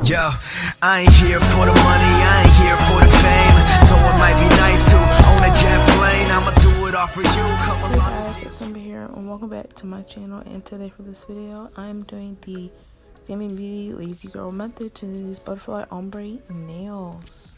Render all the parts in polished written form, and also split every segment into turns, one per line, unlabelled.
Yo, I ain't here for the money, I ain't here for the fame. Though it might be nice to own a jet plane, I'ma do it all for you. Come
Hey
along.
guys, it's Ombre here and welcome back to my channel. And today for this video, I'm doing the Gaming Beauty Lazy Girl method to these butterfly ombre nails.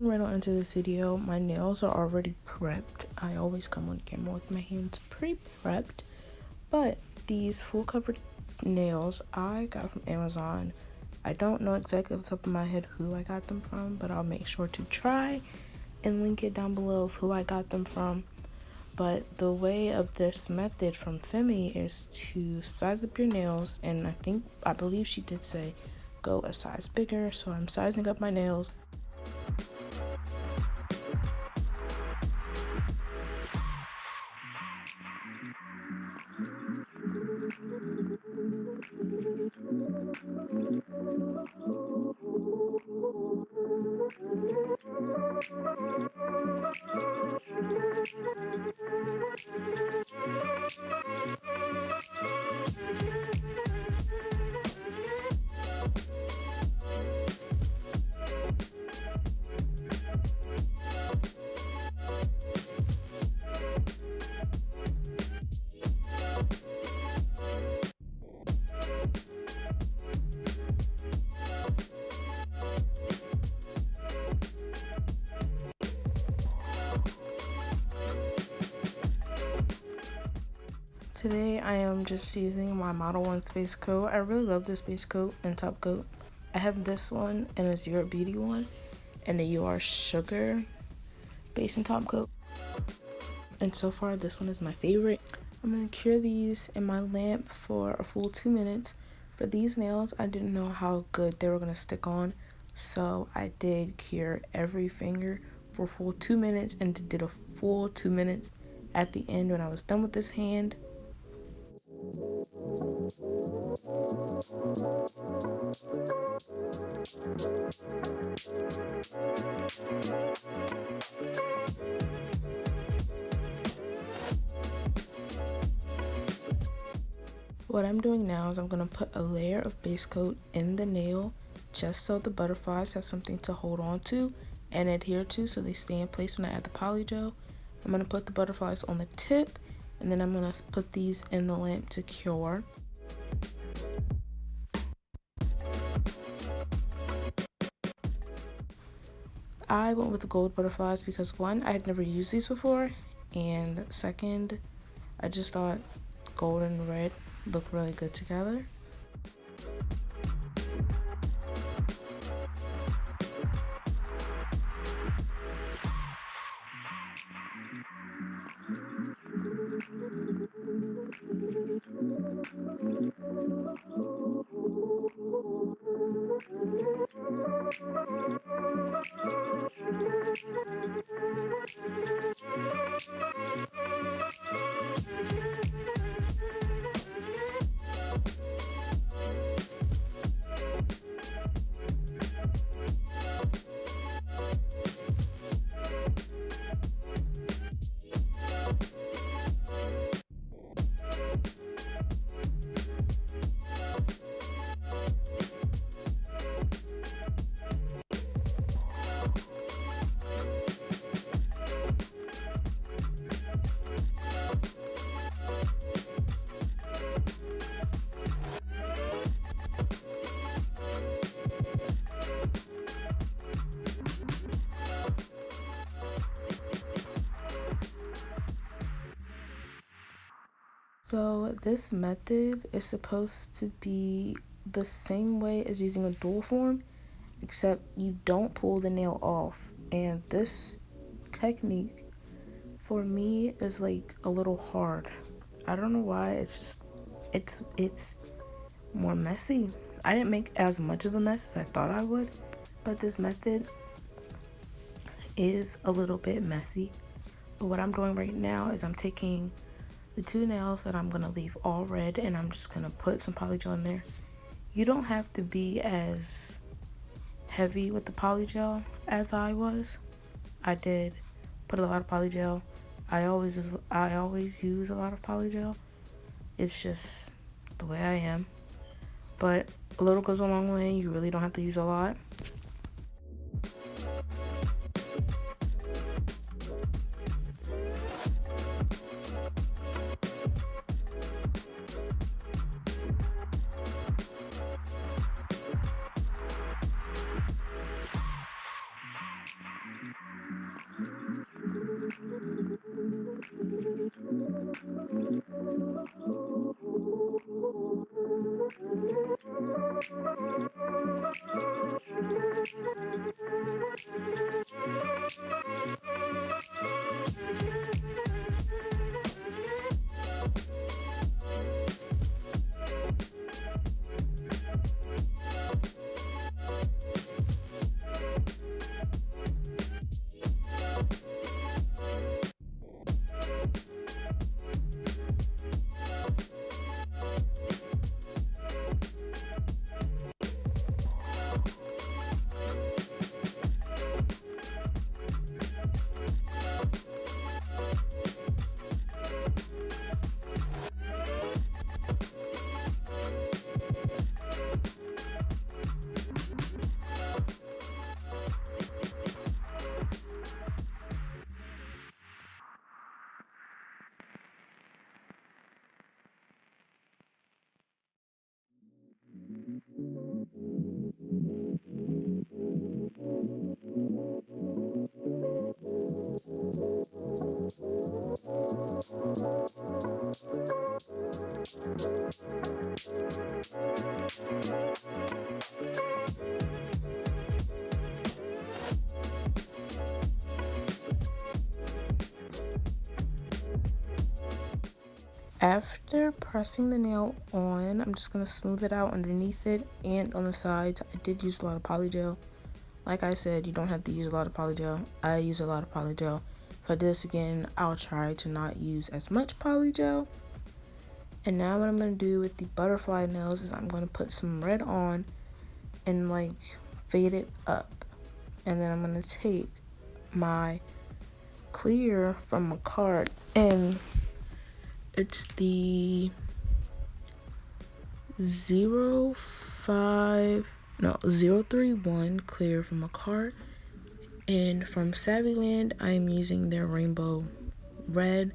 Right on into this video, my nails are already prepped. I always come on camera with my hands pre-prepped, but these full covered nails I got from Amazon. I don't know exactly off the top of my head who I got them from, but I'll make sure to try and link it down below of who I got them from. But the way of this method from Femi is to size up your nails, and I believe she did say go a size bigger, so I'm sizing up my nails. Today I am just using my Modelones base coat. I really love this base coat and top coat. I have this one and a Zero Beauty one and a UR Sugar base and top coat. And so far this one is my favorite. I'm going to cure these in my lamp for a full 2 minutes. For these nails, I didn't know how good they were going to stick on, so I did cure every finger for a full 2 minutes and did a full 2 minutes at the end when I was done with this hand. What I'm doing now is I'm going to put a layer of base coat in the nail just so the butterflies have something to hold on to and adhere to so they stay in place when I add the polygel. I'm going to put the butterflies on the tip, and then I'm going to put these in the lamp to cure. I went with the gold butterflies because one, I had never used these before, and second, I just thought gold and red look really good together. So this method is supposed to be the same way as using a dual form, except you don't pull the nail off. And this technique for me is like a little hard. I don't know why. It's just it's more messy. I didn't make as much of a mess as I thought I would, but this method is a little bit messy. But what I'm doing right now is I'm taking the two nails that I'm going to leave all red, and I'm just going to put some polygel in there. You don't have to be as heavy with the polygel as I was. I did put a lot of polygel. I always use a lot of polygel. It's just the way I am. But a little goes a long way. You really don't have to use a lot. After pressing the nail on, I'm just going to smooth it out underneath it and on the sides. I did use a lot of polygel. Like I said, you don't have to use a lot of polygel. I use a lot of polygel. If I do this again, I'll try to not use as much polygel. And now what I'm going to do with the butterfly nails is I'm going to put some red on and like fade it up. And then I'm going to take my clear from my card, and it's the 031 clear from a card, and from Savvyland I'm using their rainbow red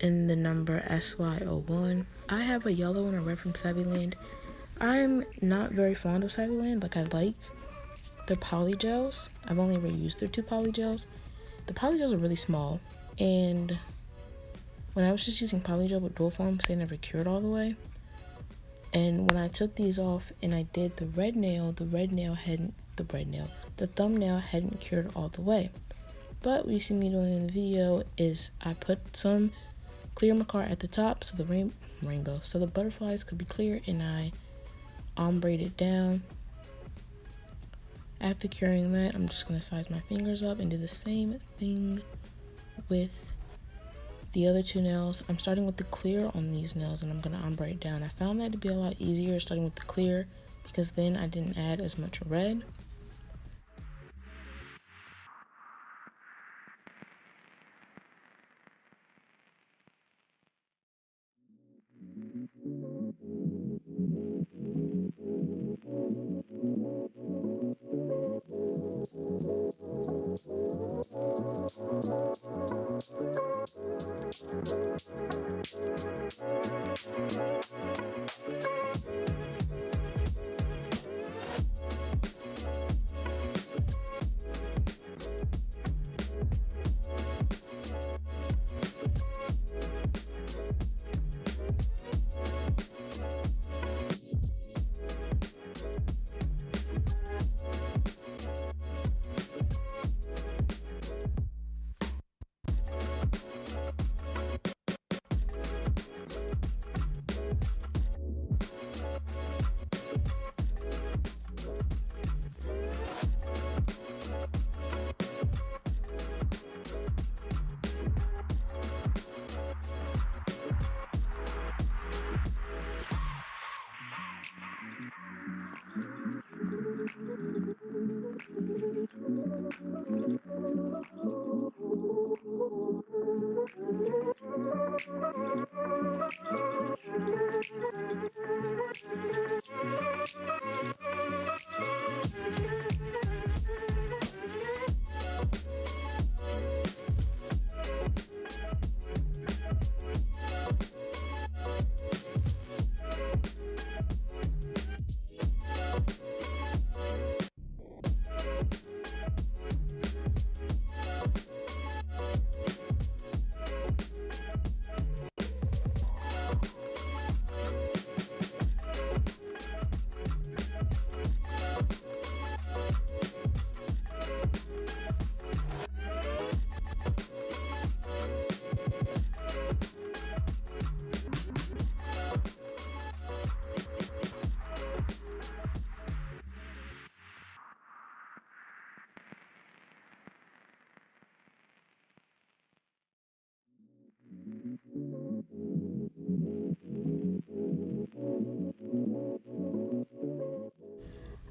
and the number SY01. I have a yellow and a red from Savvyland. I'm not very fond of Savvyland. Like, I like their polygels. I've only ever used their 2 polygels. The polygels are really small, and when I was just using polygel with dual forms, they never cured all the way. And when I took these off and I did the thumbnail hadn't cured all the way. But what you see me doing in the video is I put some clear macar at the top so the rainbow, so the butterflies could be clear, and I ombre it down. After curing that, I'm just going to size my fingers up and do the same thing with the other 2 nails. I'm starting with the clear on these nails and I'm going to ombre it down. I found that to be a lot easier starting with the clear because then I didn't add as much red.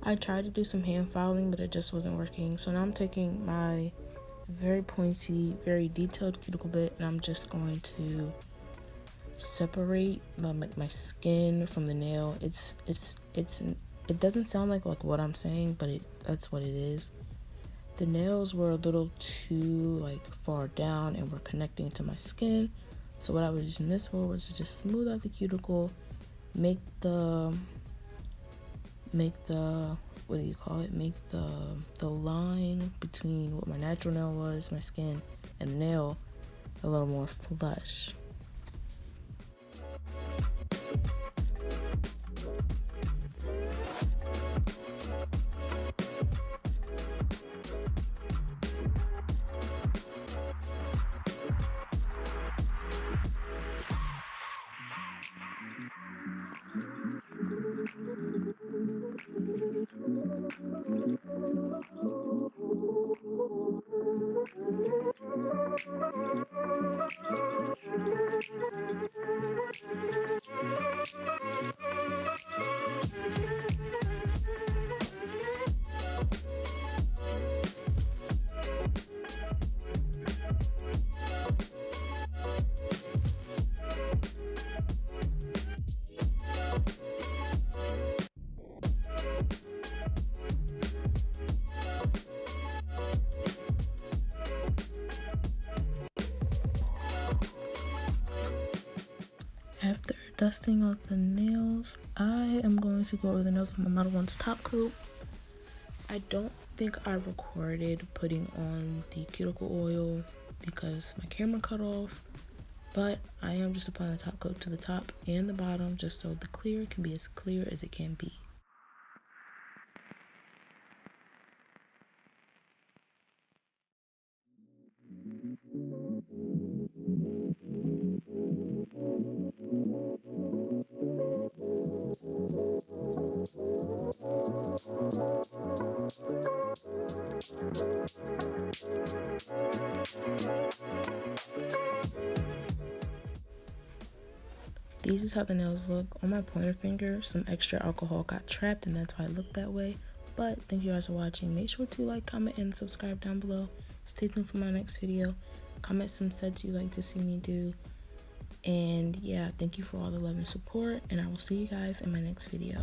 I tried to do some hand filing, but it just wasn't working. So now I'm taking my very pointy, very detailed cuticle bit, and I'm just going to separate my skin from the nail. It doesn't sound like what I'm saying, but that's what it is. The nails were a little too far down and were connecting to my skin. So what I was using this for was to just smooth out the cuticle, make the what do you call it? Make the line between what my natural nail was, my skin, and the nail a little more flush. After dusting off the nails, I am going to go over the nails with my Modelones top coat. I don't think I recorded putting on the cuticle oil because my camera cut off, but I am just applying the top coat to the top and the bottom just so the clear can be as clear as it can be. This is how the nails look. On my pointer finger, some extra alcohol got trapped and that's why it looked that way. But thank you guys for watching. Make sure to like, comment, and subscribe down below. Stay tuned for my next video. Comment some sets you'd like to see me do. And yeah, thank you for all the love and support, and I will see you guys in my next video.